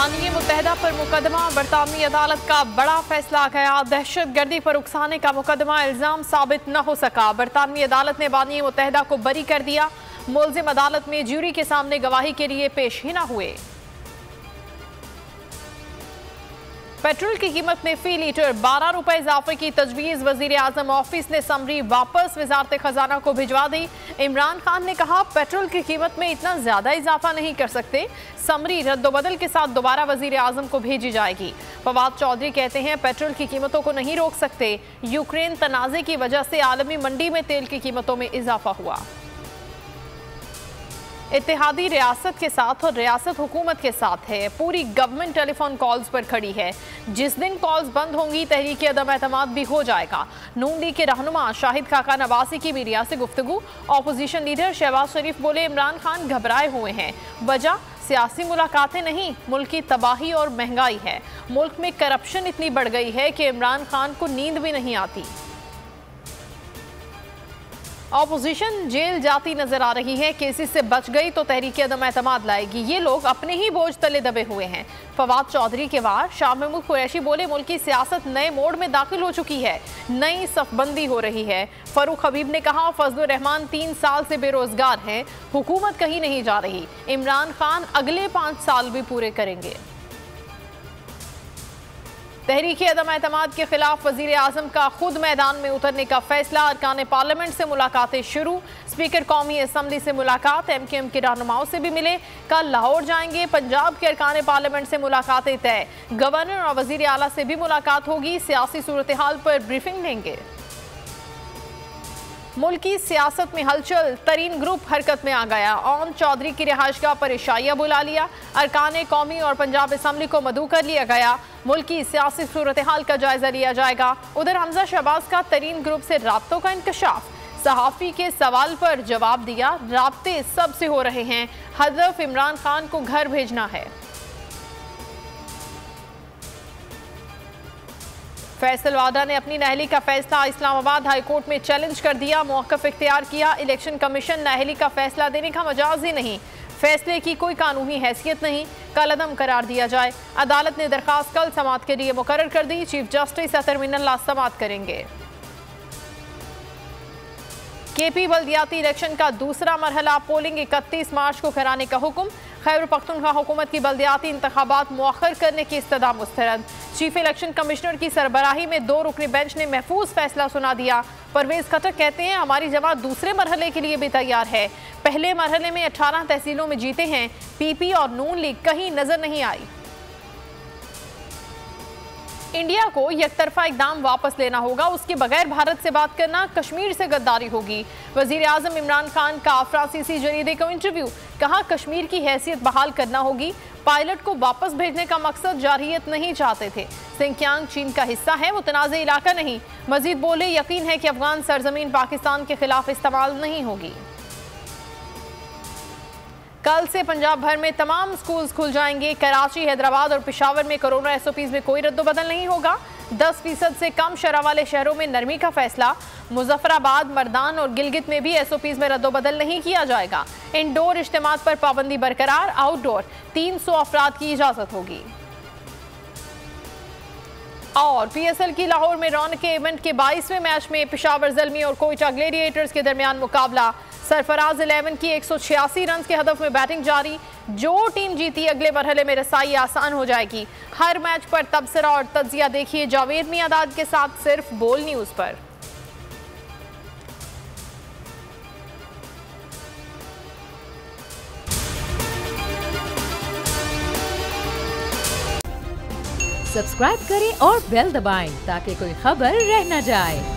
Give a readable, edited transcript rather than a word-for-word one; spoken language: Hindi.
बानी मुत्तहदा पर मुकदमा, बरतानवी अदालत का बड़ा फैसला गया। दहशतगर्दी पर उकसाने का मुकदमा इल्जाम साबित न हो सका। बरतानवी अदालत ने बानी मुत्तहदा को बरी कर दिया। मुलजिम अदालत में ज्यूरी के सामने गवाही के लिए पेश ही न हुए। पेट्रोल की कीमत में फी लीटर 12 रुपए इजाफे की तजवीज़। वजीर आजम ऑफिस ने समरी वापस वजारत खजाना को भिजवा दी। इमरान खान ने कहा पेट्रोल की कीमत में इतना ज्यादा इजाफा नहीं कर सकते। समरी रद्दोबदल के साथ दोबारा वजीर आजम को भेजी जाएगी। फवाद चौधरी कहते हैं पेट्रोल की कीमतों को नहीं रोक सकते। यूक्रेन तनाज़े की वजह से आलमी मंडी में तेल की कीमतों में इजाफा हुआ। इत्तेहादी रियासत के साथ और रियासत हुकूमत के साथ है। पूरी गवर्नमेंट टेलीफोन कॉल्स पर खड़ी है। जिस दिन कॉल्स बंद होंगी तहरीक अदम एतमाद भी हो जाएगा। नून लीग के रहनुमा शाहिद खाका नवासी की मीडिया से गुफ्तगू। ऑपोजिशन लीडर शहबाज शरीफ बोले इमरान खान घबराए हुए हैं। वजह सियासी मुलाकातें नहीं, मुल्क की तबाही और महंगाई है। मुल्क में करप्शन इतनी बढ़ गई है कि इमरान खान को नींद भी नहीं आती। ऑपोजिशन जेल जाती नजर आ रही है। केसेस से बच गई तो तहरीक अदम एतमाद लाएगी। ये लोग अपने ही बोझ तले दबे हुए हैं। फवाद चौधरी के वार शाह महमूद कुरैशी बोले मुल्क की सियासत नए मोड़ में दाखिल हो चुकी है। नई सफबंदी हो रही है। फरूक हबीब ने कहा फजलुर रहमान 3 साल से बेरोजगार हैं। हुकूमत कहीं नहीं जा रही। इमरान खान अगले 5 साल भी पूरे करेंगे। तहरीक अदम एतमाद के खिलाफ वजीर आजम का खुद मैदान में उतरने का फैसला। अरकान पार्लियामेंट से मुलाकातें शुरू। स्पीकर कौमी असम्बली से मुलाकात। MKM के रहनुमाओं से भी मिले। कल लाहौर जाएंगे। पंजाब के अरकान पार्लियामेंट से मुलाकातें तय। गवर्नर और वजीर आला से भी मुलाकात होगी। सियासी सूरत हाल पर ब्रीफिंग लेंगे। मुल्क की सियासत में हलचल। तरीन ग्रुप हरकत में आ गया। ओम चौधरी की रिहाइशगाह पर इशाइया बुला लिया। अरकान कौमी और पंजाब असम्बली को मदऊ कर लिया गया। मुल्क की सियासी सूरत हाल का जायजा लिया जाएगा। उधर हमजा शहबाज का तरीन ग्रुप से राब्तों का इंकशाफ। सहाफ़ी के सवाल पर जवाब दिया राब्ते सबसे हो रहे हैं। हदफ इमरान खान को घर भेजना है। फैसल वादा ने अपनी नाअहली का फैसला इस्लामाबाद हाई कोर्ट में चैलेंज कर दिया। मौक़िफ़ इख्तियार किया। इलेक्शन कमीशन नाअहली का फैसला देने का मजाज ही नहीं। फैसले की कोई कानूनी हैसियत नहीं। कल अदम करार दिया जाए। अदालत ने दरखास्त कल समाअत के लिए मुकर्रर कर दी। चीफ जस्टिस अतर मिनल्ला समाअत करेंगे। KP बल्दियाती इलेक्शन का दूसरा मरहला। पोलिंग 31 मार्च को कराने का हुक्म। खैबर पख्तूनख्वा हुकूमत की बल्दियाती इंतखाबात मुअख्खर करने की इस्तदा मुस्तरद। चीफ इलेक्शन कमिश्नर की सरबराही में 2 रुकनी बेंच ने महफूज फैसला सुना दिया। परवेज खटक कहते हैं हमारी जमात दूसरे मरहले के लिए भी तैयार है। पहले मरहले में 18 तहसीलों में जीते हैं। PP और नून लीग कहीं नजर नहीं आई। इंडिया को यकतरफा इकदाम वापस लेना होगा। उसके बगैर भारत से बात करना कश्मीर से गद्दारी होगी। वजीर आजम इमरान खान का फ्रांसीसी जरीदे को इंटरव्यू। कहा कश्मीर की हैसियत बहाल करना होगी। पायलट को वापस भेजने का मकसद जारहियत नहीं चाहते थे। सिंकियांग चीन का हिस्सा है, मुतनाज़ इलाका नहीं। मजीद बोले यकीन है कि अफगान सरजमीन पाकिस्तान के खिलाफ इस्तेमाल नहीं होगी। कल से पंजाब भर में तमाम स्कूल्स खुल जाएंगे। कराची, हैदराबाद और पेशावर में कोरोना SOPs में कोई रद्दोबदल नहीं होगा। 10% से कम शरह वाले शहरों में नरमी का फैसला। मुजफ्फराबाद, मर्दान और गिलगित में भी SOPs में रद्दोबदल नहीं किया जाएगा। इंडोर इज्तिमात पर पाबंदी बरकरार। आउटडोर 300 अफराद की इजाजत होगी। और PSL की लाहौर में रौनक के इवेंट के 22वें मैच में पेशावर ज़ल्मी और कोयटा ग्लेडिएटर्स के दरमियान मुकाबला। सरफराज 11 की 186 रन के हदफ में बैटिंग जारी। जो टीम जीती अगले मरहले में रसाई आसान हो जाएगी। हर मैच पर तबसरा और तज्जिया देखिए जावेद मियादाद के साथ सिर्फ बोल न्यूज पर। सब्सक्राइब करें और बेल दबाएं ताकि कोई खबर रह न जाए।